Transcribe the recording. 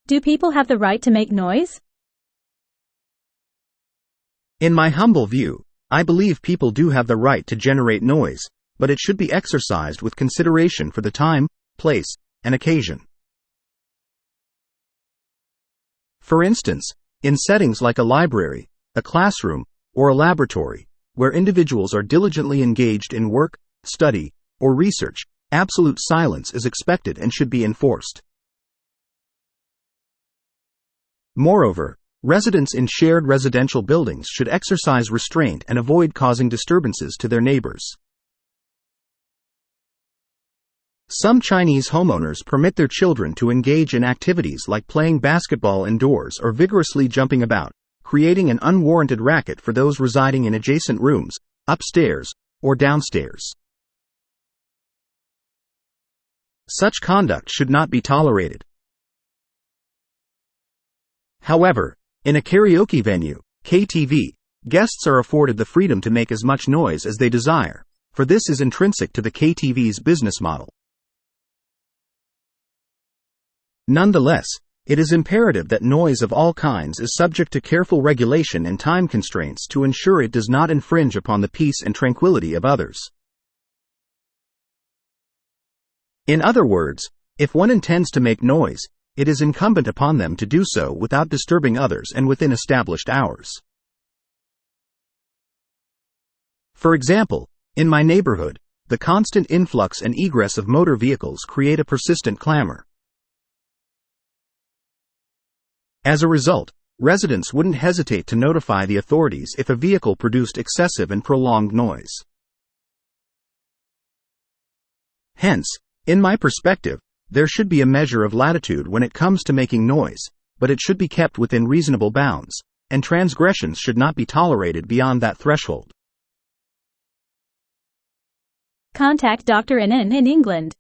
Do people have the right to make noise? In my humble view, I believe people do have the right to generate noise, but it should be exercised with consideration for the time, place, and occasion. For instance, in settings like a library, a classroom, or a laboratory, where individuals are diligently engaged in work, study, or research, absolute silence is expected and should be enforced. Moreover, residents in shared residential buildings should exercise restraint and avoid causing disturbances to their neighbors. Some Chinese homeowners permit their children to engage in activities like playing basketball indoors or vigorously jumping about, creating an unwarranted racket for those residing in adjacent rooms, upstairs, or downstairs. Such conduct should not be tolerated. However, in a karaoke venue, KTV, guests are afforded the freedom to make as much noise as they desire, for this is intrinsic to the KTV's business model. Nonetheless, it is imperative that noise of all kinds is subject to careful regulation and time constraints to ensure it does not infringe upon the peace and tranquility of others. In other words, if one intends to make noise, it is incumbent upon them to do so without disturbing others and within established hours. For example, in my neighborhood, the constant influx and egress of motor vehicles create a persistent clamor. As a result, residents wouldn't hesitate to notify the authorities if a vehicle produced excessive and prolonged noise. Hence, in my perspective, there should be a measure of latitude when it comes to making noise, but it should be kept within reasonable bounds, and transgressions should not be tolerated beyond that threshold. Contact Dr. N in England.